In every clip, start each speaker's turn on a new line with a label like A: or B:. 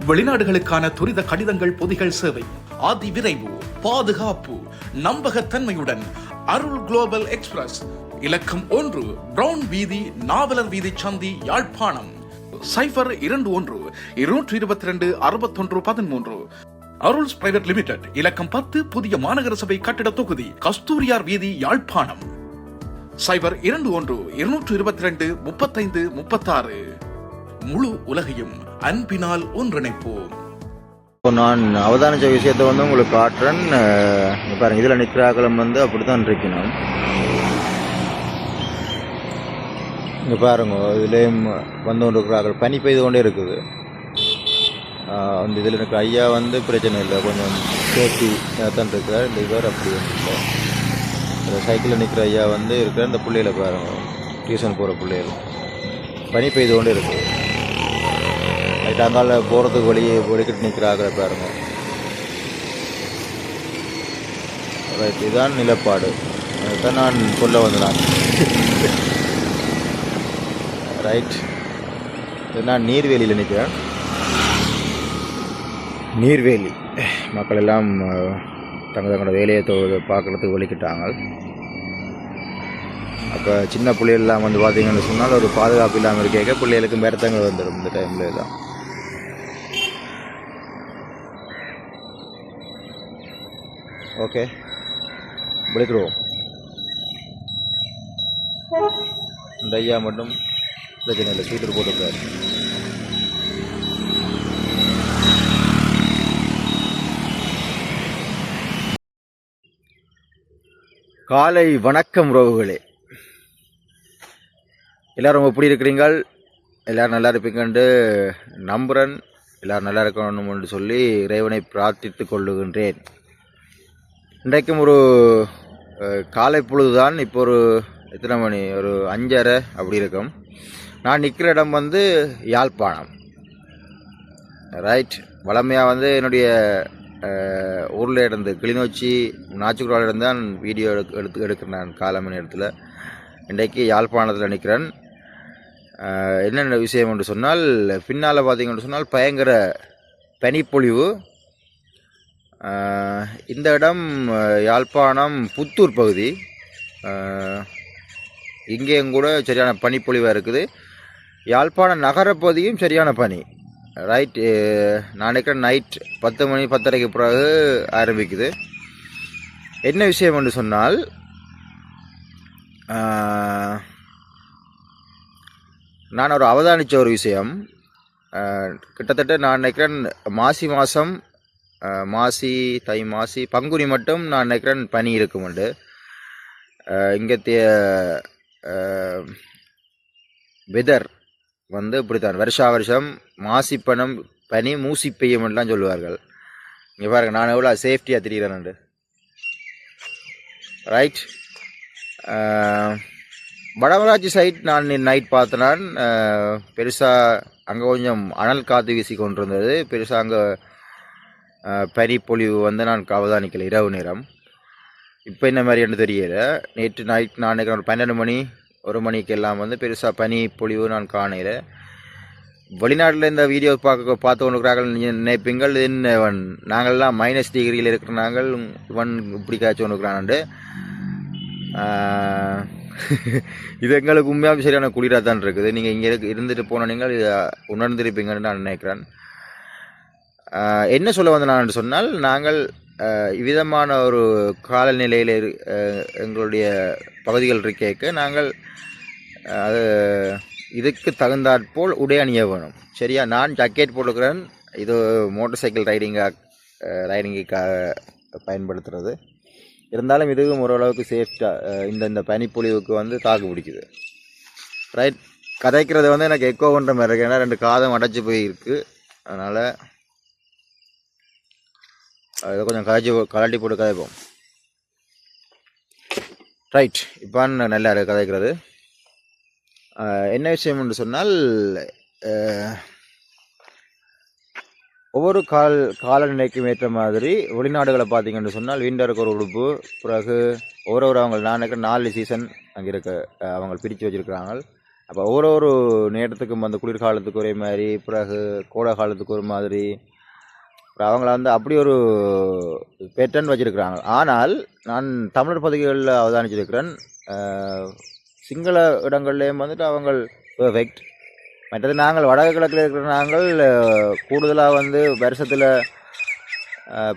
A: வெளிநாடுகளுக்கான துரித கடிதங்கள் பொதிகள் சேவை, அதி விரைவு, பாதுகாப்பு, நம்பகத்தன்மையுடன் அருள் குளோபல் எக்ஸ்பிரஸ், இலக்கம் 1, பிரவுன் வீதி, நாவலர் வீதி சந்தி, யாழ்ப்பாணம். 0112-222-6113. அருள்ஸ் பிரைவேட் லிமிடெட், இலக்கம் 10, புதிய மாநகர சபை கட்டிட தொகுதி, கஸ்தூரியார் வீதி, யாழ்ப்பாணம். 02-222-35-36. முழு உலகையும் அன்பினால் ஒன்றிணைப்போம்.
B: நான் அவதானிச்ச விஷயத்தை உங்களுக்கு காட்டுறேன் பாருங்க. இதில் நிற்கிறாக்களும் அப்படித்தான் இருக்கணும். இங்கே பாருங்க, இதுலேயும் வந்து கொண்டு இருக்கிறார்கள். பனி பெய்து கொண்டே இருக்குது. அந்த இதில் இருக்கிற ஐயா பிரச்சனை இல்லை, கொஞ்சம் சேஃப்டி தான் இருக்கிறார். இந்த இவர் அப்படி இல்லை. சைக்கிளில் நிற்கிற ஐயா இருக்கிற இந்த பிள்ளைகளை பாருங்க, டியூஷன் போகிற பிள்ளைகள். பனி பெய்து கொண்டே இருக்குது. ரைட், அங்கால போகிறதுக்கு வெளிக்கிட்டு நிற்கிறாங்க பாருங்க. ரைட், இதுதான் நிலப்பாடு. அதுதான் நான் சொல்ல வந்தேன். ரைட், நான் நீர்வேலியில் நிற்கிறேன். நீர்வேலி மக்கள் எல்லாம் தங்களோட வேலையை பார்க்குறதுக்கு வெளிக்கிட்டாங்க. அப்போ சின்ன பிள்ளைகள்லாம் பார்த்தீங்கன்னு சொன்னால் ஒரு பாதுகாப்பு இல்லாமல் இருக்க பிள்ளைகளுக்கு மிரத்தங்கள் வந்துடும் இந்த டைமில் தான். ஓகே, விളിக்கிறோம். இந்த ஐயா மட்டும் பிரச்சனை இல்லை, சீட்டு போட்டுருக்காரு. காலை வணக்கம் உறவுகளே, எல்லோரும் எப்படி இருக்கிறீங்கள்? எல்லோரும் நல்லா இருப்பீங்கன்ட்டு நம்புகிறேன். எல்லோரும் நல்லா இருக்கணும்னு சொல்லி இறைவனை பிரார்த்தித்து கொள்ளுகின்றேன். இன்றைக்கும் ஒரு காலை பொழுதுதான். இப்போ ஒரு எத்தனை மணி, ஒரு 5:30 அப்படி இருக்கும். நான் நிற்கிற இடம் யாழ்ப்பாணம். ரைட், வளமையாக என்னுடைய ஊரில் இருந்து கிளிநொச்சி நாச்சுக்குறாவில் இருந்து தான் வீடியோ எடுக்கிறேன் நான் காலமணி இடத்துல. இன்றைக்கு யாழ்ப்பாணத்தில் நிற்கிறேன். என்னென்ன விஷயம் என்று சொன்னால், பின்னால் பார்த்தீங்கன்னு சொன்னால் பயங்கர பனிப்பொழிவு. இந்த இடம் யாழ்ப்பாணம் புத்தூர் பகுதி. இங்கேயும் கூட சரியான பனிப்பொழிவாக இருக்குது. யாழ்ப்பாணம் நகரப்பகுதியும் சரியான பனி. ரைட், நான் நினைக்கிறேன் நைட் 10 மணி 10:30க்கு பிறகு ஆரம்பிக்குது. என்ன விஷயம் என்று சொன்னால், நான் ஒரு அவதானித்த ஒரு விஷயம். கிட்டத்தட்ட நான் நினைக்கிறேன் மாசி மாதம், மாசி தை மாசி பங்குனி மட்டும் நான் நினைக்கிறேன் பனி இருக்குமுண்டு. இங்கத்திய வெதர் இப்படித்தான். வருஷா வருஷம் மாசி பனி மூசி பெய்யும்லாம் சொல்லுவார்கள். இங்கே பாருங்க, நான் எவ்வளோ சேஃப்டியாக திரிகிறேன். ரைட், வடமராட்சி சைட் நான் நைட் பார்த்தேன். பெருசாக அங்கே கொஞ்சம் அனல் காற்று வீசி கொண்டு இருந்தது. பெருசாக அங்கே பனிப்பொழிவு நான் அவதானிக்கல இரவு நேரம். இப்போ என்ன மாதிரி என்று தெரியல. நேற்று நைட் நான் நினைக்கிறேன் 12 மணி 1 மணிக்கு எல்லாம் பெருசாக பனி பொழிவு நான் காணையில். வெளிநாட்டில் இந்த வீடியோ பார்த்து கொண்டுக்கிறார்கள் நினைப்பீங்கள். நாங்கள்லாம் -டிகிரியில் இருக்கிற நாங்கள் இவன் இப்படி காய்ச்சி கொண்டுக்கிறான்ண்டு. இது எங்களுக்கு உண்மையாக சரியான குளிராக தான் இருக்குது. நீங்கள் இங்கே இருந்துட்டு போன நீங்கள் உணர்ந்திருப்பீங்கன்னு நான் நினைக்கிறேன். என்ன சொல்ல வந்தேன் நான் சொன்னால், நாங்கள் இவ்விதமான ஒரு காலநிலையில் எங்களுடைய பகுதிகள் இருக்க நாங்கள் அது இதுக்கு தகுந்தாற்போல் உடை அணிய வேணும். சரியா, நான் ஜாக்கெட் போட்டுக்கிறேன். இது மோட்டர் சைக்கிள் ரைடிங்குக்காக பயன்படுத்துகிறது. இருந்தாலும் இதுவும் ஓரளவுக்கு சேஃப்டாக இந்த பனிப்பொழிவுக்கு தாக்கு பிடிக்குது. ரைட், கதைக்கிறது எனக்கு எக்கோ பண்ணுற மாதிரி இருக்கு. ஏன்னா 2 காதம் அடைச்சி போயிருக்கு. அதனால் அதை கொஞ்சம் கலட்டி போட்டு கதைப்போம். ரைட், இப்போ நல்லா கதைக்கிறது. என்ன விஷயம் என்று சொன்னால், ஒவ்வொரு காலநிலைக்கும் ஏற்ற மாதிரி வெளிநாடுகளை பார்த்தீங்கன்னு சொன்னால் விண்டருக்கு ஒரு உடுப்பு, பிறகு ஒவ்வொரு அவங்க நான் 4 சீசன் அங்கே இருக்க அவங்க பிரித்து வச்சுருக்கிறாங்க. அப்போ ஒரு நேரத்துக்கும் அந்த குளிர்காலத்துக்கு ஒரே மாதிரி, பிறகு கோடை காலத்துக்கு ஒரு மாதிரி, அப்புறம் அவங்கள வந்து அப்படி ஒரு பேட்டர்ன் வச்சுருக்கிறாங்க. ஆனால் நான் தமிழர் பகுதிகளில் அவதானிச்சிருக்கிறேன், சிங்கள இடங்கள்லேயும் வந்துட்டு அவங்க பெர்ஃபெக்ட். மற்றது நாங்கள் வடக்கு கிழக்கில் இருக்கிற நாங்கள் கூடுதலாக வந்து வருஷத்தில்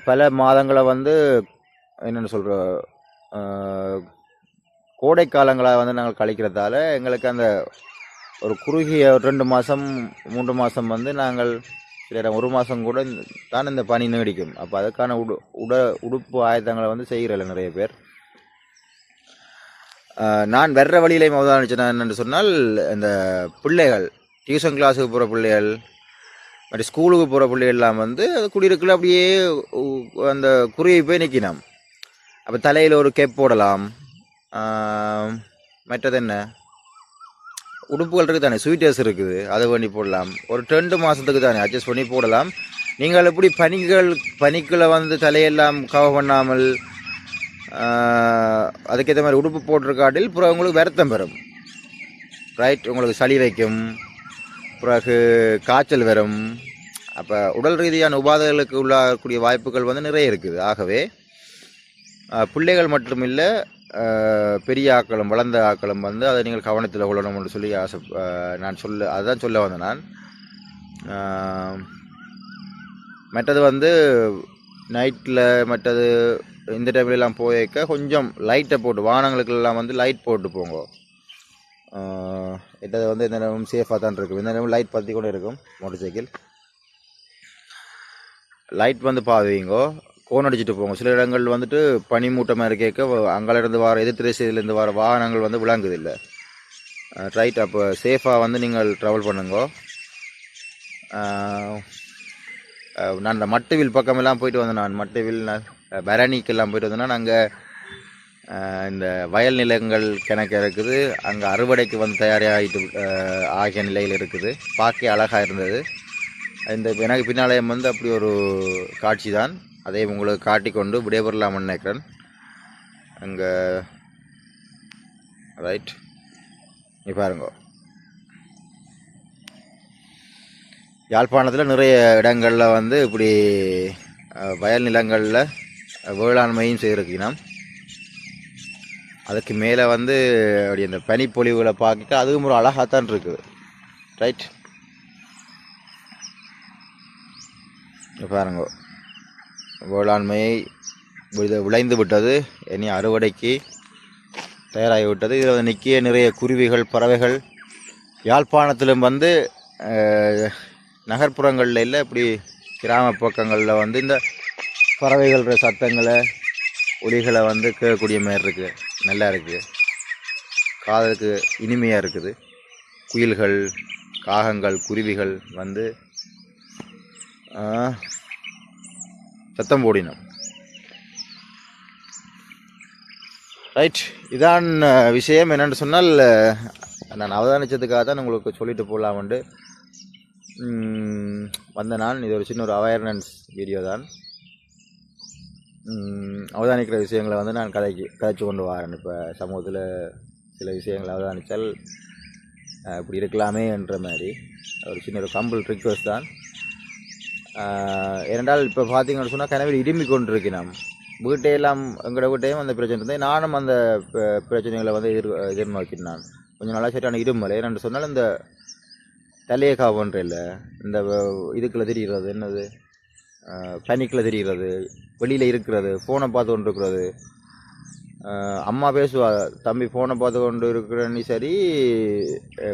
B: பல மாதங்களை வந்து என்னென்னு சொல்கிறோம், கோடை காலங்களாக வந்து நாங்கள் கழிக்கிறதால எங்களுக்கு அந்த ஒரு குறுகிய 2 மாதம் 3 மாதம் வந்து நாங்கள் சில 1 மாதம் கூட தான் இந்த பனி நீடிக்கும். அப்போ அதுக்கான உடுப்பு ஆயத்தங்களை வந்து செய்கிறதில்ல நிறைய பேர். நான் வர்ற வழியிலையும் அவதானிச்சேன் என்னென்னு சொன்னால், இந்த பிள்ளைகள் டியூஷன் கிளாஸுக்கு போகிற பிள்ளைகள் மற்ற ஸ்கூலுக்கு போகிற பிள்ளைகள்லாம் வந்து குடியிருக்கில் அப்படியே அந்த குறுகி போய் நிற்கணும். அப்போ தலையில் ஒரு கேப் போடலாம், மற்றது என்ன உடுப்புகள் இருக்குது தானே, ஸ்வீட்டர்ஸ் இருக்குது, அதை பண்ணி போடலாம். ஒரு 2 மாதத்துக்கு தானே அட்ஜஸ்ட் பண்ணி போடலாம். நீங்கள் எப்படி பனிக்குள்ளே வந்து தலையெல்லாம் கவர் பண்ணாமல் அதுக்கேற்ற மாதிரி உடுப்பு போட்டிருக்காட்டில் அப்புறம் உங்களுக்கு வருத்தம் வரும், ரைட்? உங்களுக்கு சளி வைக்கும், பிறகு காய்ச்சல் வரும். அப்போ உடல் ரீதியான உபாதைகளுக்கு உள்ளாகக்கூடிய வாய்ப்புகள் வந்து நிறைய இருக்குது. ஆகவே பிள்ளைகள் மட்டுமில்லை, பெரிய ஆக்களும் வளர்ந்த ஆக்களும் வந்து அதை நீங்கள் கவனத்தில் கொள்ளணும்னு சொல்லி நான் அதுதான் சொல்ல வந்தேன் நான். மற்றது வந்து நைட்டில் மற்றது இந்த டைம்லாம் போயிருக்க கொஞ்சம் லைட்டை போட்டு, வாகனங்களுக்கெல்லாம் வந்து லைட் போட்டு போங்க. இது வந்து இந்த நேரம் சேஃபாக தான் இருக்கும். இந்த நேரம் லைட் பற்றி கூட இருக்கும். மோட்டர் சைக்கிள் லைட் வந்து பாவீங்கோ, கோன் அடிச்சுட்டு போங்க. சில இடங்கள் வந்துட்டு பனி மூட்டமாக இருக்க அங்கிருந்து வர எதிர்த்திரைசிலேருந்து வர வாகனங்கள் வந்து விளங்குது இல்லை, ரைட்? அப்போ சேஃபாக வந்து நீங்கள் ட்ராவல் பண்ணுங்க. நான் இந்த மட்டுவில் பக்கமெல்லாம் போயிட்டு வந்தேன். நான் மட்டுவில் பரணிக்கெல்லாம் போயிட்டு வந்தேன்னா, நாங்கள் இந்த வயல் நிலங்கள் கிணக்கு இருக்குது, அங்கே அறுவடைக்கு வந்து தயாராகிட்டு ஆகிய நிலையில் இருக்குது. பார்க்க அழகாக இருந்தது. இந்த எனக்கு பின்னாலயம் வந்து அப்படி ஒரு காட்சி தான். அதை உங்களுக்கு காட்டிக்கொண்டு விடைபெறலாம்னு நினைக்கிறேன். அங்கே ரைட் நீ பாருங்க, யாழ்ப்பாணத்தில் நிறைய இடங்களில் வந்து இப்படி வயல் நிலங்களில் வேளாண்மையும் செய்திருக்கணும். அதுக்கு மேலே வந்து அப்படி அந்த பனிப்பொழிவுகளை பார்க்க அதுவும் ஒரு அழகாகத்தான் இருக்குது, ரைட்? பாருங்க, வேளாண்மையை விளைந்து விட்டது, இனி அறுவடைக்கு தயாராகிவிட்டது. இதில் வந்து நிற்கிய நிறைய குருவிகள், பறவைகள். யாழ்ப்பாணத்திலும் வந்து நகர்ப்புறங்களில் இல்லை, இப்படி கிராம பக்கங்களில் வந்து இந்த பறவைகளோட சத்தங்களை, ஒலிகளை வந்து கேட்கக்கூடிய மாதிரி இருக்குது. நல்லா இருக்குது, காதுக்கு இனிமையாக இருக்குது. குயில்கள், காகங்கள், குருவிகள் வந்து சத்தம் போடினோம், ரைட்? இதான் விஷயம். என்னென்னு சொன்னால், நான் அவதானித்ததுக்காக தான் உங்களுக்கு சொல்லிட்டு போகலாம்ண்டு வந்த நான். இது ஒரு சின்ன ஒரு அவேர்னஸ் வீடியோ தான். அவதானிக்கிற விஷயங்களை வந்து நான் கதைச்சு கொண்டு வரேன். இப்போ சமூகத்தில் சில விஷயங்களை அவதானித்தால் இப்படி இருக்கலாமே என்ற மாதிரி ஒரு சின்ன ஒரு கம்பல் ரிக்வெஸ்ட் தான். ஏனென்றால் இப்போ பார்த்தீங்கன்னு சொன்னால் கனவில் இரும்பி கொண்டு இருக்கிறோம். வீட்டையெல்லாம் எங்களோட வீட்டையும் அந்த பிரச்சனை இருந்தேன். நானும் அந்த பிரச்சனைகளை வந்து எதிர்நோக்கினேன். நான் கொஞ்சம் நல்லா சரியான இருமல். ஏன்னு சொன்னால் இந்த தலையை காவன்ற இல்லை, இந்த இதுக்குள்ளே தெரிகிறது, என்னது பனிக்கில் தெரிகிறது, வெளியில் இருக்கிறது, ஃபோனை பார்த்து கொண்டு இருக்கிறது. அம்மா பேசுவா, தம்பி ஃபோனை பார்த்து கொண்டு இருக்கிறன்னு சரி,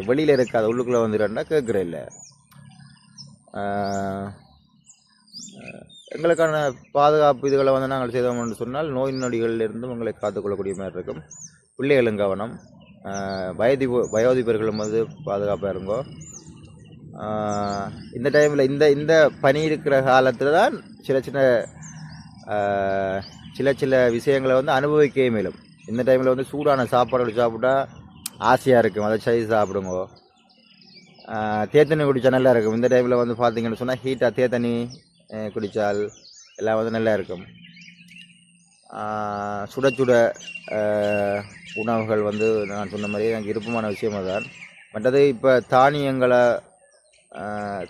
B: வெளியில் இருக்காது, உள்ளுக்குள்ளே வந்துடுறா கேட்குற இல்லை. எங்களுக்கான பாதுகாப்பு இதுகளை வந்து நாங்கள் செய்தோம்னு சொன்னால் நோய் நொடிகளிலிருந்தும் எங்களை காத்துக்கொள்ளக்கூடிய மாதிரி இருக்கும். பிள்ளைகளும் கவனம், வயோதிபர்களும் வந்து பாதுகாப்பாக இருங்கோ. இந்த டைமில் இந்த பனி இருக்கிற காலத்தில் தான் சில விஷயங்களை வந்து அனுபவிக்கவே மேலும். இந்த டைமில் வந்து சூடான சாப்பாடுகள் சாப்பிட்டா ஆசையாக இருக்கும், அதை செய்து சாப்பிடுங்க. தேத்தண்ணி குடித்தா நல்லா இருக்கும். இந்த டைமில் வந்து பார்த்தீங்கன்னு சொன்னால் ஹீட்டாக தேத்தண்ணி குடித்தால் எல்லாம் வந்து நல்லா இருக்கும். சுட சுட உணவுகள் வந்து நான் சொன்ன மாதிரி எனக்கு விருப்பமான விஷயமாக தான். மற்றது இப்போ தானியங்களை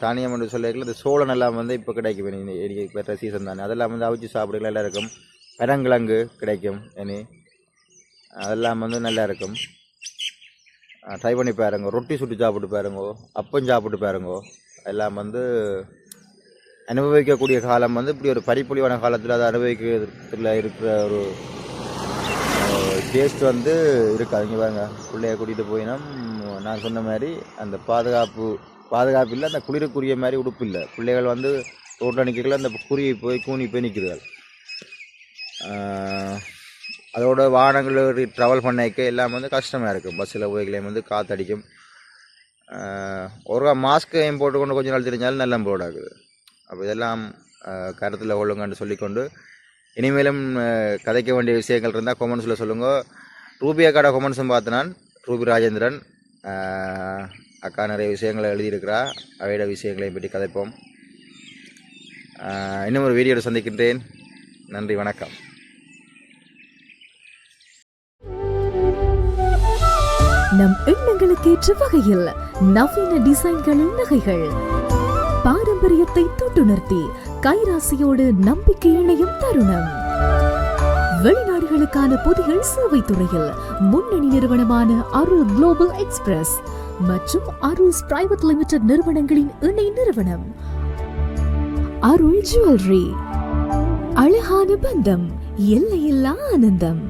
B: தானியம் என்று சொல்லியிருக்கல இந்த சோளம் எல்லாம் வந்து இப்போ கிடைக்கும் இனி பெற்ற சீசன் தானே அதெல்லாம் வந்து அவிச்சு சாப்பிடுக்கலாம் எல்லாம் இருக்கும் பரங்கிழங்கு கிடைக்கும் இனி அதெல்லாம் வந்து நல்லா இருக்கும் ட்ரை பண்ணி பாருங்க ரொட்டி சுட்டு சாப்பிட்டு பாருங்கோ அப்பம் சாப்பிட்டு பாருங்கோ எல்லாம் வந்து அனுபவிக்கக்கூடிய காலம் வந்து இப்படி ஒரு பரிப்பொழிவான காலத்தில் அதை அனுபவிக்கிறதுல இருக்கிற ஒரு டேஸ்ட் வந்து இருக்காது. இங்கே பாருங்க பிள்ளைய கூட்டிகிட்டு போயினா நான் சொன்ன மாதிரி அந்த பாதுகாப்பு இல்லை அந்த குளிருக்குரிய மாதிரி உடுப்பு இல்லை பிள்ளைகள் வந்து ரோட்டில் நிற்கல அந்த கூனி போய் நிற்கிறார்கள். அதோட வாகனங்கள் ட்ராவல் பண்ணிக்க எல்லாம் வந்து கஷ்டமாக இருக்கும். பஸ்ஸில் போய்களையும் வந்து காற்றடிக்கும். ஒரு மாஸ்கையும் போட்டுக்கொண்டு கொஞ்ச நாள் தெரிஞ்சாலும் நல்லா போடாக்குது. அப்போ இதெல்லாம் கருத்தில் கொள்ளுங்கன்னு சொல்லிக்கொண்டு இனிமேலும் கதைக்க வேண்டிய விஷயங்கள் இருந்தால் கொமெண்ட்ஸில் சொல்லுங்கள். ரூபி அக்காட கொமெண்ட்ஸும் பார்த்தினான் ரூபி ராஜேந்திரன் அக்கா நிறைய விஷயங்களை எழுதியிருக்கிறா. அவையோட விஷயங்களையும் பற்றி கதைப்போம். இன்னும் ஒரு வீடியோவில் சந்திக்கின்றேன். நன்றி, வணக்கம்.
C: நம் எண்ணங்களுக்கு ஏற்ற வகையில் நவீன டிசைன்களின் நகைகள் பாரம்பரியத்தை தொட்டுணர்த்தி கைராசியோடு நம்பிக்கை இணையும் தருணம். வெளிநாடுகளுக்கான பொதிகள் சேவை துறையில் முன்னணி நிறுவனமான அருள் குளோபல் எக்ஸ்பிரஸ் மற்றும் அருள்ஸ் பிரைவேட் லிமிடெட் நிறுவனங்களின் இணை நிறுவனம் அருள் ஜுவல்லரி. அழகான பந்தம், எல்லையில்லா ஆனந்தம்.